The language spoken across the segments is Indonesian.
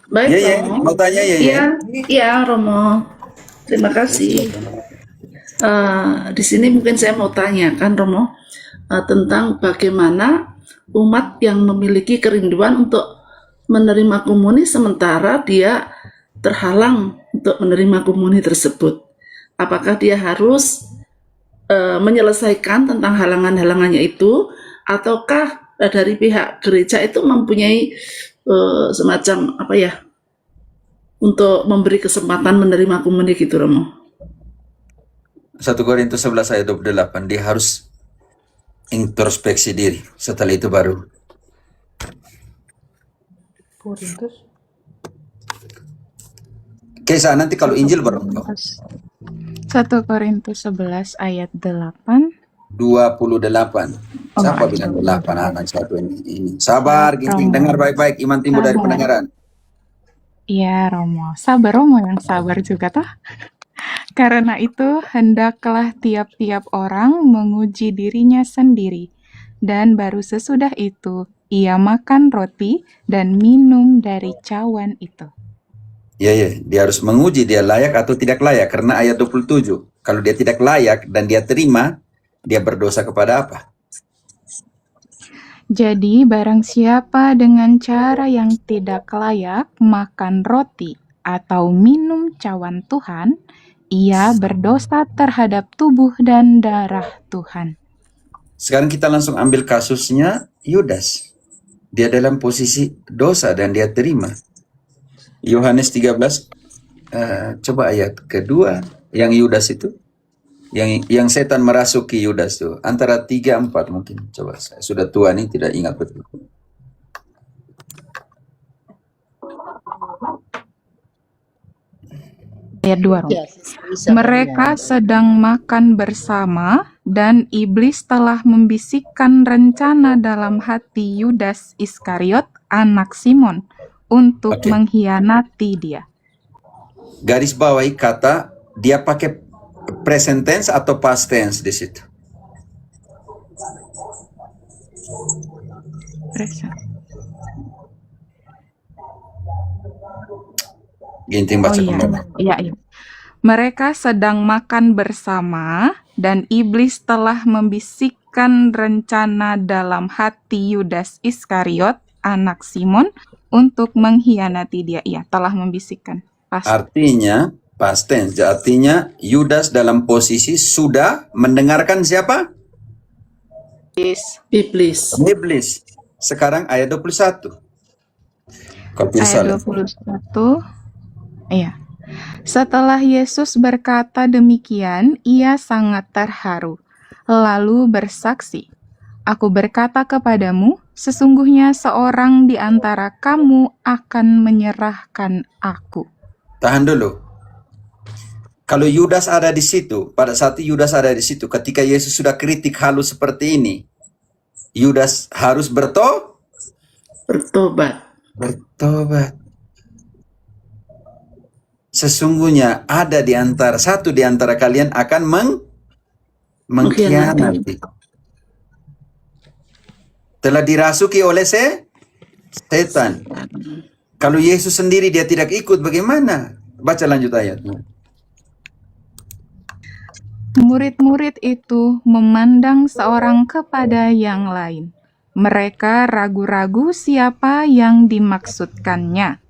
Baik, Ya, ya, Romo. mau tanya ya, ya. Iya, iya, Romo. Terima kasih. Di sini mungkin saya mau tanyakan, Romo, tentang bagaimana umat yang memiliki kerinduan untuk menerima komuni sementara dia terhalang untuk menerima komuni tersebut. Apakah dia harus menyelesaikan tentang halangan-halangannya itu, ataukah dari pihak gereja itu mempunyai semacam apa ya, untuk memberi kesempatan menerima komuni gitu, Romo? 1 Korintus 11 ayat 28, dia harus introspeksi diri. Setelah itu baru. Korintus Kisah nanti kalau 1 Injil baru Korintus 1 Korintus 11 ayat 8. 28. Oh, Siapa ayat bilang 28. 8 anak satu ini? Sabar, Ginting, Romo. dengar baik-baik. Iman timbul dari Sabar. pendengaran. Iya, Romo. Sabar, Romo yang sabar juga toh. Karena itu, hendaklah tiap-tiap orang menguji dirinya sendiri. Dan baru sesudah itu, ia makan roti dan minum dari cawan itu. Ya, ya, dia harus menguji dia layak atau tidak layak. Karena ayat 27, kalau dia tidak layak dan dia terima, dia berdosa kepada apa? Jadi, barang siapa dengan cara yang tidak layak makan roti atau minum cawan Tuhan, ia berdosa terhadap tubuh dan darah Tuhan. Sekarang kita langsung ambil kasusnya Yudas. Dia dalam posisi dosa dan dia terima. Yohanes 13, coba ayat kedua, yang Yudas itu. Yang setan merasuki Yudas tuh antara 3-4 mungkin. Coba, saya sudah tua nih, tidak ingat betul. Ayat 2, Romo. Mereka sedang makan bersama dan iblis telah membisikkan rencana dalam hati Yudas Iskariot, anak Simon, untuk Oke. mengkhianati dia. Garis bawahi kata, dia pakai present tense atau past tense di situ. Ginting baca kembali. Iya. Mereka sedang makan bersama dan iblis telah membisikkan rencana dalam hati Yudas Iskariot, anak Simon, untuk mengkhianati dia. Iya, telah membisikkan. Pasti. Artinya past tense, artinya Yudas dalam posisi sudah mendengarkan siapa? Iblis. Iblis. Sekarang ayat 21. Ayat 21. Iya. Setelah Yesus berkata demikian, ia sangat terharu, lalu bersaksi, "Aku berkata kepadamu, sesungguhnya seorang di antara kamu akan menyerahkan aku." Tahan dulu. Kalau Yudas ada di situ, pada saat Yudas ada di situ, ketika Yesus sudah kritik halus seperti ini, Yudas harus Bertobat. Sesungguhnya ada satu di antara kalian akan mengkhianati. Telah dirasuki oleh setan. Kalau Yesus sendiri dia tidak ikut, bagaimana? Baca lanjut ayatnya. Murid-murid itu memandang seorang kepada yang lain. Mereka ragu-ragu siapa yang dimaksudkannya.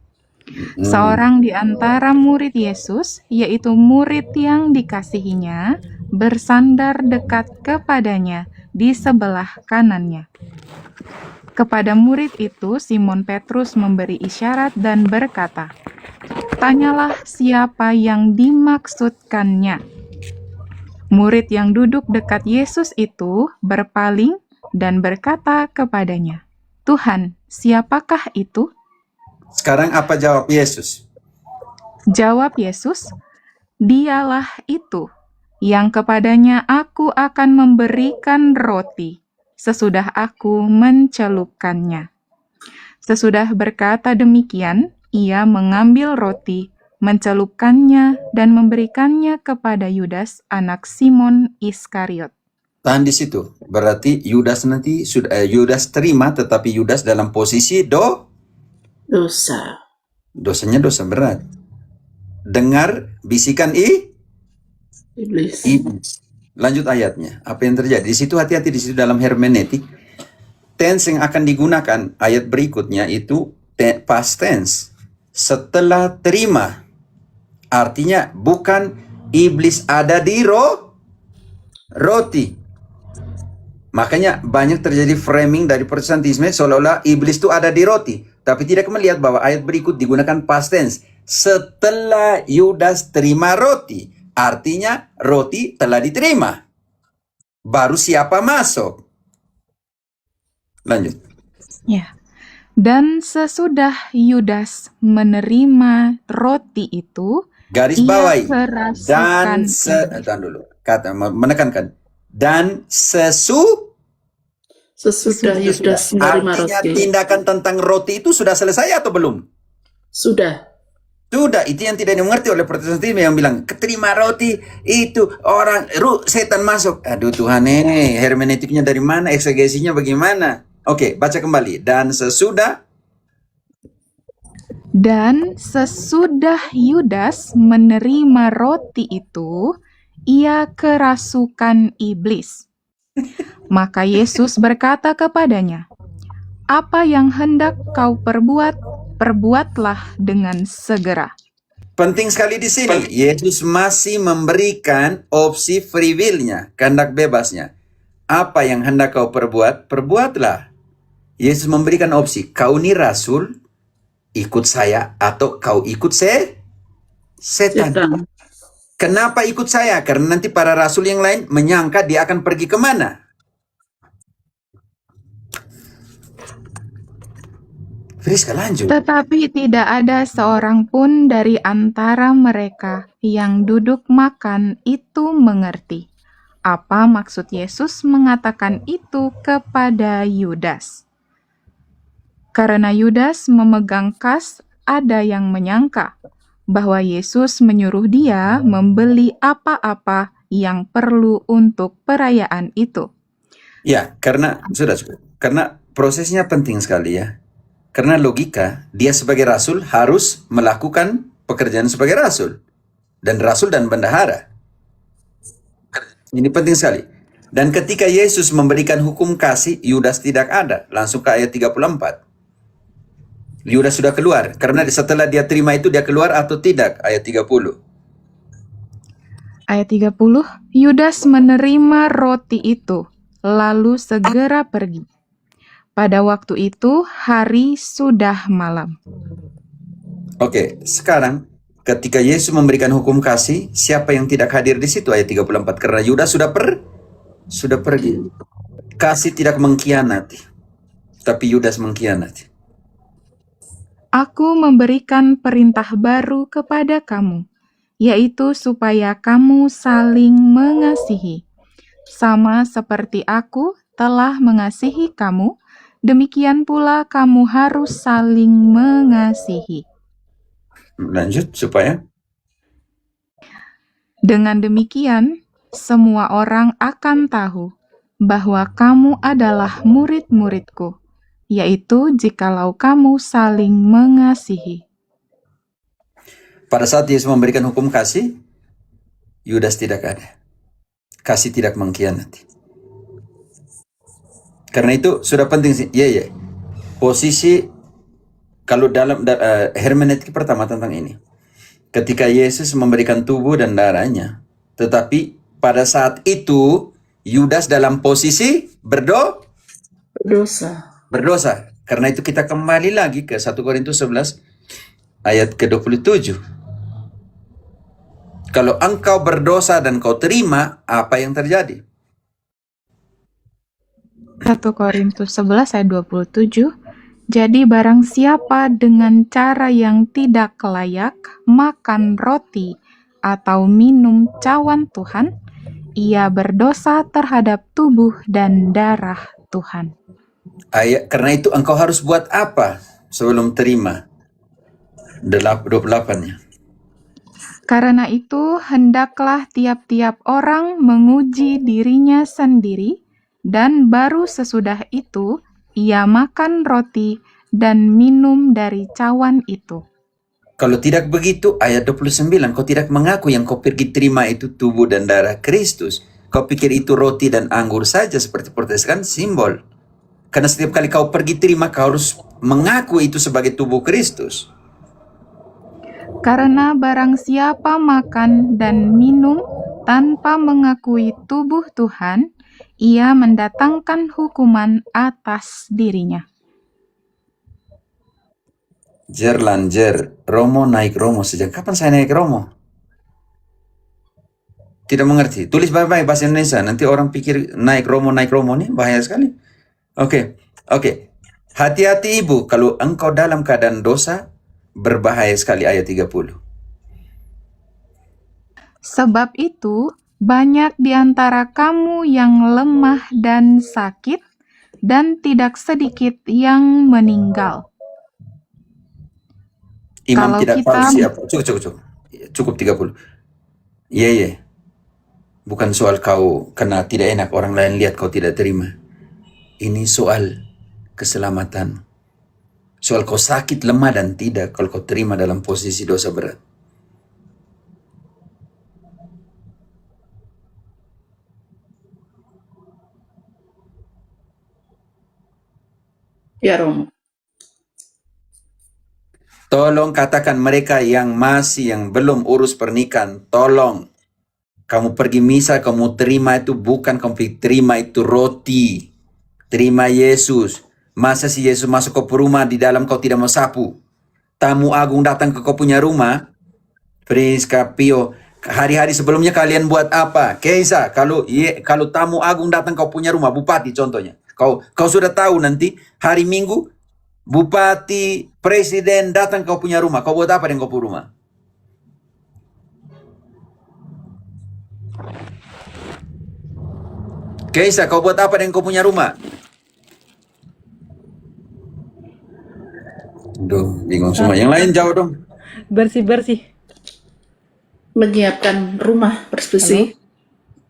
Seorang di antara murid Yesus, yaitu murid yang dikasihinya, bersandar dekat kepadanya di sebelah kanannya. Kepada murid itu, Simon Petrus memberi isyarat dan berkata, "Tanyalah siapa yang dimaksudkannya." Murid yang duduk dekat Yesus itu berpaling dan berkata kepadanya, "Tuhan, siapakah itu?" Sekarang apa jawab Yesus? Jawab Yesus, "Dialah itu yang kepadanya aku akan memberikan roti sesudah aku mencelupkannya." Sesudah berkata demikian, ia mengambil roti, mencelupkannya, dan memberikannya kepada Yudas, anak Simon Iskariot. Tahan di situ. Berarti Yudas nanti Yudas terima, tetapi Yudas dalam posisi dosa. Dosanya dosa berat. Dengar bisikan Iblis. iblis. Lanjut ayatnya. Apa yang terjadi? Di situ hati-hati, di situ dalam hermeneutik. Tense yang akan digunakan ayat berikutnya itu past tense. Setelah terima. Artinya bukan iblis ada di roti. Makanya banyak terjadi framing dari Protestantisme seolah-olah iblis itu ada di roti. Tapi tidak melihat bahwa ayat berikut digunakan past tense. Setelah Yudas terima roti. Artinya roti telah diterima. Baru siapa masuk. Lanjut. Ya. Dan sesudah Yudas menerima roti itu, Garis ia bawahi. kerasukan Tahan dulu. Menekankan. Dan Sesudah Yudas menerima artinya roti. tindakan tentang roti itu sudah selesai atau belum? Sudah. Sudah, itu yang tidak dimengerti oleh Protestantisme yang bilang, keterima roti itu orang setan masuk. Aduh Tuhan, hermeneutiknya dari mana? Eksegesinya bagaimana? Oke, baca kembali. Dan sesudah Yudas menerima roti itu, ia kerasukan iblis. Maka Yesus berkata kepadanya, "Apa yang hendak kau perbuat, perbuatlah dengan segera." Penting sekali di sini, Yesus masih memberikan opsi free will-nya, kehendak bebasnya. Apa yang hendak kau perbuat, perbuatlah. Yesus memberikan opsi, kau ini rasul, ikut saya, atau kau ikut setan. Setan. Kenapa ikut saya? Karena nanti para rasul yang lain menyangka dia akan pergi kemana. Friska, lanjut. Tetapi tidak ada seorang pun dari antara mereka yang duduk makan itu mengerti apa maksud Yesus mengatakan itu kepada Yudas. Karena Yudas memegang kas, ada yang menyangka bahwa Yesus menyuruh dia membeli apa-apa yang perlu untuk perayaan itu. Ya, karena karena prosesnya penting sekali ya. Karena logika, dia sebagai rasul harus melakukan pekerjaan sebagai rasul. Dan rasul dan bendahara. Ini penting sekali. Dan ketika Yesus memberikan hukum kasih, Yudas tidak ada. Langsung ke ayat 34. Yudas sudah keluar. Karena setelah dia terima itu, dia keluar atau tidak? Ayat 30. Ayat 30, Yudas menerima roti itu, lalu segera pergi. Pada waktu itu, hari sudah malam. Oke, sekarang ketika Yesus memberikan hukum kasih, siapa yang tidak hadir di situ? Ayat 34. Karena Yudas sudah pergi. Kasih tidak mengkhianati, tapi Yudas mengkhianati. Aku memberikan perintah baru kepada kamu, yaitu supaya kamu saling mengasihi. Sama seperti aku telah mengasihi kamu, demikian pula kamu harus saling mengasihi. Lanjut, supaya Dengan demikian, semua orang akan tahu bahwa kamu adalah murid-muridku, yaitu jikalau kamu saling mengasihi. pada saat Yesus memberikan hukum kasih, Yudas tidak ada. Kasih tidak mengkhianati. Karena itu sudah penting sih. Ya. Posisi kalau dalam hermeneutik pertama tentang ini. Ketika Yesus memberikan tubuh dan darahnya, tetapi pada saat itu Yudas dalam posisi berdosa. Karena itu kita kembali lagi ke 1 Korintus 11 ayat ke-27. Kalau engkau berdosa dan kau terima, apa yang terjadi? 1 Korintus 11 ayat 27, jadi barang siapa dengan cara yang tidak layak makan roti atau minum cawan Tuhan, ia berdosa terhadap tubuh dan darah Tuhan. Karena itu engkau harus buat apa sebelum terima? 28-nya. Karena itu, hendaklah tiap-tiap orang menguji dirinya sendiri, dan baru sesudah itu ia makan roti dan minum dari cawan itu. Kalau tidak begitu, ayat 29, kau tidak mengaku yang kau pergi terima itu tubuh dan darah Kristus. Kau pikir itu roti dan anggur saja seperti Protestan, simbol. Karena setiap kali kau pergi terima, kau harus mengaku itu sebagai tubuh Kristus. Karena barang siapa makan dan minum tanpa mengakui tubuh Tuhan, ia mendatangkan hukuman atas dirinya. Jer, Romo naik Romo sejak kapan saya naik Romo? Tidak mengerti. Tulis baik-baik bahasa Indonesia. Nanti orang pikir naik Romo nih bahaya sekali. Oke. Hati-hati ibu, kalau engkau dalam keadaan dosa, berbahaya sekali ayat 30. Sebab itu, banyak di antara kamu yang lemah dan sakit, dan tidak sedikit yang meninggal. Imam Kalau tidak kita- tahu siapa. Cukup 30. Iya. Bukan soal kau kena tidak enak orang lain lihat kau tidak terima. Ini soal keselamatan. Soal kau sakit, lemah dan tidak kalau kau terima dalam posisi dosa berat. Ya Romo. Tolong katakan mereka yang belum urus pernikahan, tolong. Kamu pergi misa, kamu terima itu bukan kamu terima itu roti. Terima Yesus. Masa si Yesus masuk ke rumah di dalam kau tidak mau sapu? Tamu agung datang ke kau punya rumah. Friska, Pio, hari-hari sebelumnya kalian buat apa? Keisa, kalau tamu agung datang kau punya rumah, bupati contohnya. Kau sudah tahu nanti hari Minggu bupati, presiden datang kau punya rumah. Kau buat apa dengan kau punya rumah? Keisa, kau buat apa dengan kau punya rumah? Duh, bingung semua. Yang lain jawab dong. Bersih-bersih. Menyiapkan rumah bersih.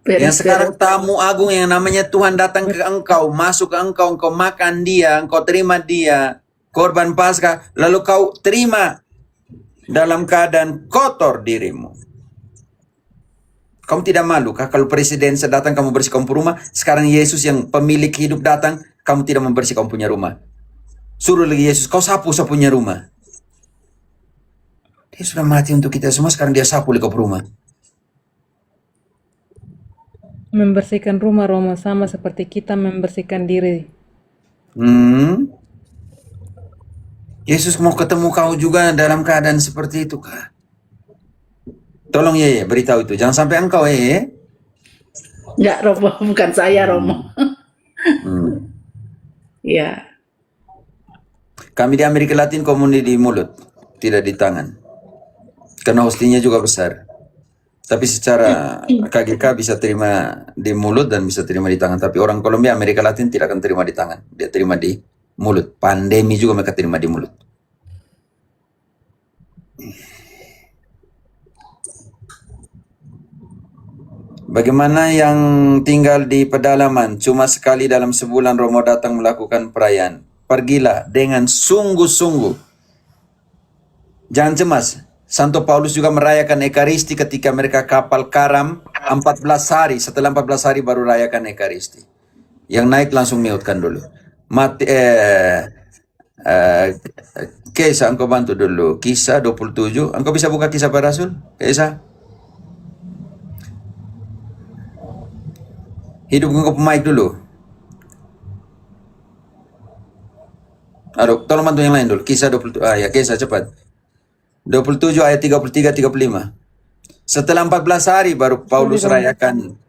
Yang sekarang tamu agung yang namanya Tuhan datang ke engkau, masuk ke engkau makan dia, engkau terima dia, korban Paskah, lalu kau terima dalam keadaan kotor dirimu. Kamu tidak malu kah kalau presiden datang kamu bersihkan rumah, sekarang Yesus yang pemilik hidup datang, kamu tidak membersihkan punya rumah. Suruh lagi Yesus, kau sapunya rumah. Dia sudah mati untuk kita semua, sekarang dia sapu lagi rumah. Membersihkan rumah Romo sama seperti kita membersihkan diri. Yesus mau ketemu kau juga dalam keadaan seperti itu kah? Tolong ya, beritahu itu. Jangan sampai engkau ya. Enggak Romo, bukan saya Romo. Ya. Kami di Amerika Latin komuni di mulut, tidak di tangan. Karena hostinya juga besar. Tapi secara KGK bisa terima di mulut dan bisa terima di tangan. Tapi orang Kolombia, Amerika Latin tidak akan terima di tangan. Dia terima di mulut. Pandemi juga mereka terima di mulut. Bagaimana yang tinggal di pedalaman? Cuma sekali dalam sebulan Romo datang melakukan perayaan. Pergilah dengan sungguh-sungguh. Jangan cemas. Santo Paulus juga merayakan Ekaristi ketika mereka kapal karam 14 hari. Setelah 14 hari baru rayakan Ekaristi. Yang naik langsung miutkan dulu. Kisah, engkau bantu dulu. Kisah 27. Engkau bisa buka Kisah para Rasul? Kisah. Hidup engkau pemaik dulu. Aduh, tolong bantu yang lain dulu. Kisah 27. Ya, Kisah cepat. 27 ayat 33-35. Setelah 14 hari baru Paulus rayakan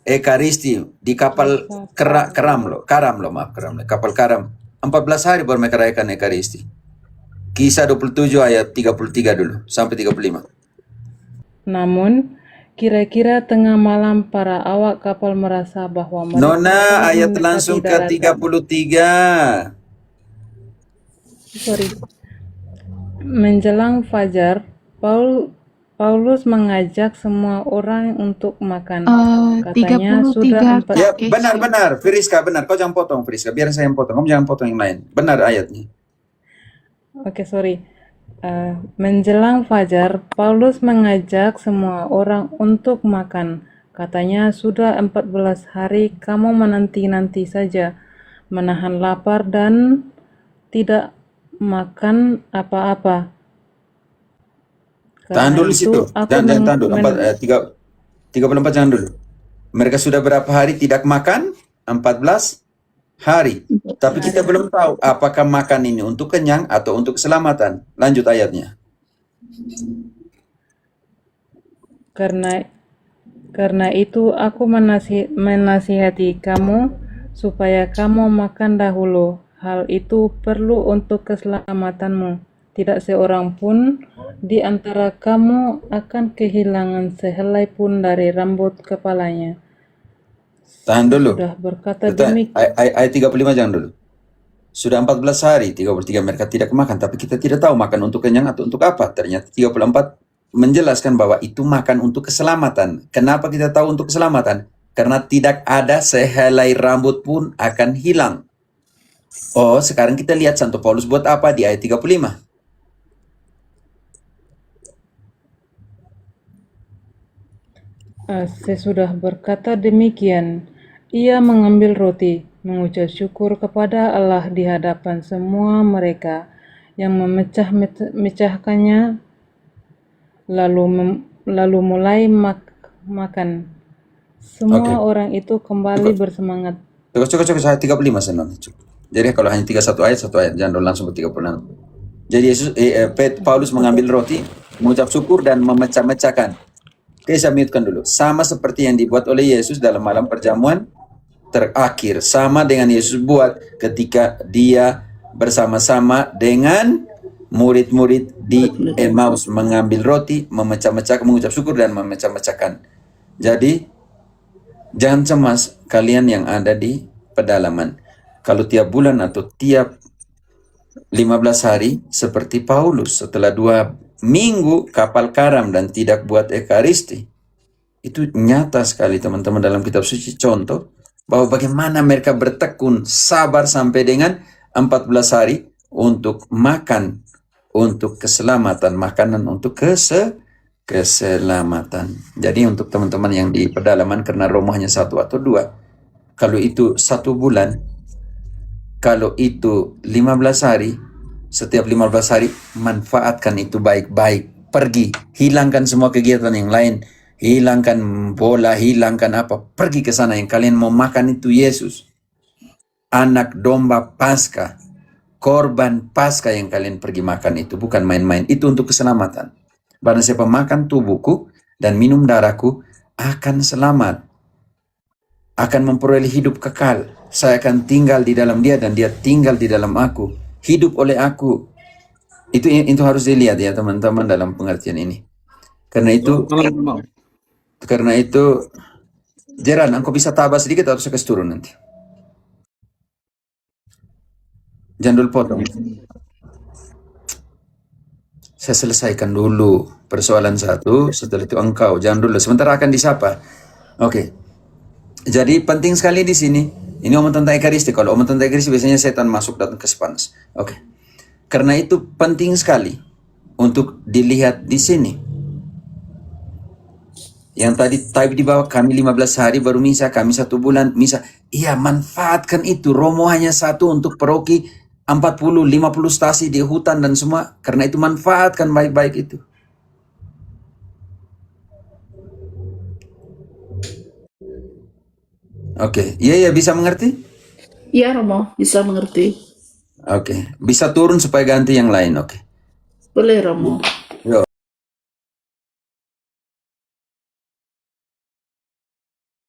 Ekaristi di kapal karam loh. Kapal karam. 14 hari baru mereka rayakan Ekaristi. Kisah 27 ayat 33 dulu sampai 35. Namun, kira-kira tengah malam para awak kapal merasa bahwa mereka Nona, ayat mendekati langsung ke daratan. 33. Menjelang fajar, Paulus mengajak semua orang untuk makan. Katanya 33 sudah Ya, Oke, benar. Friska, benar. Kau jangan potong, Friska. Biar saya yang potong. Kamu jangan potong yang lain. Benar ayatnya. Oke, sorry. Menjelang fajar, Paulus mengajak semua orang untuk makan. Katanya, sudah 14 hari kamu menanti-nanti saja, menahan lapar dan tidak makan apa-apa. Tahan Karena dulu di itu situ. aku Jangan tahan dulu. 34 jangan dulu. Mereka sudah berapa hari tidak makan? 14 hari. Tapi kita belum tahu apakah makan ini untuk kenyang atau untuk keselamatan. Lanjut ayatnya. Karena itu aku menasihati kamu supaya kamu makan dahulu. Hal itu perlu untuk keselamatanmu. Tidak seorang pun di antara kamu akan kehilangan sehelai pun dari rambut kepalanya. Tahan dulu. Sudah berkata demikian. Ayat 35 jangan dulu. Sudah 14 hari, 33 mereka tidak makan, tapi kita tidak tahu makan untuk kenyang atau untuk apa. Ternyata 34 menjelaskan bahwa itu makan untuk keselamatan. Kenapa kita tahu untuk keselamatan? Karena tidak ada sehelai rambut pun akan hilang. Oh, sekarang kita lihat Santo Paulus buat apa di ayat 35. Sesudah berkata demikian, ia mengambil roti, mengucap syukur kepada Allah di hadapan semua mereka yang memecahkannya, lalu mulai makan. Semua orang itu kembali bersemangat. Cukup saya 35 senang. Jadi kalau hanya 31 ayat, satu ayat, jangan langsung ke 36. Jadi Paulus mengambil roti, mengucap syukur dan memecah-mecahkan. Oke, saya mute-kan dulu. Sama seperti yang dibuat oleh Yesus dalam malam perjamuan terakhir. Sama dengan Yesus buat ketika dia bersama-sama dengan murid-murid di Emmaus mengambil roti, memecah-mecahkan, mengucap syukur dan memecah-mecahkan. Jadi, jangan cemas kalian yang ada di pedalaman. Kalau tiap bulan atau tiap 15 hari seperti Paulus setelah 2 minggu kapal karam dan tidak buat ekaristi. Itu nyata sekali teman-teman dalam kitab suci, contoh bahwa bagaimana mereka bertekun sabar sampai dengan 14 hari untuk makan, untuk keselamatan, makanan untuk keselamatan. Jadi untuk teman-teman yang di pedalaman karena Romo hanya 1 atau 2, kalau itu 1 bulan, kalau itu 15 hari, setiap 15 hari manfaatkan itu baik-baik. Pergi, hilangkan semua kegiatan yang lain, hilangkan bola, hilangkan apa, pergi ke sana. Yang kalian mau makan itu Yesus, anak domba Paskah, korban Paskah yang kalian pergi makan itu, bukan main-main. Itu untuk keselamatan. Barang siapa makan tubuhku dan minum darahku akan selamat, akan memperoleh hidup kekal. Saya akan tinggal di dalam dia dan dia tinggal di dalam aku, hidup oleh aku. Itu harus dilihat ya teman-teman dalam pengertian ini. Karena itu Jeran, engkau bisa tabah sedikit atau saya kasih turun nanti? Jangan dulu potong. Saya selesaikan dulu persoalan 1, setelah itu engkau. Jangan dulu, sebentar akan disapa. Oke. Jadi penting sekali di sini. Ini omong tentang ekaristi. Kalau omong tentang ekaristi biasanya setan masuk datang ke sepanas. Oke. Karena itu penting sekali untuk dilihat di sini. Yang tadi di bawah, kami 15 hari baru misa, kami 1 bulan misa. Iya, manfaatkan itu. Romo hanya 1 untuk paroki, 40, 50 stasi di hutan dan semua. Karena itu manfaatkan baik-baik itu. Oke, iya bisa mengerti? Iya Romo, bisa mengerti. Oke, bisa turun supaya ganti yang lain. Oke. Boleh Romo. Yo.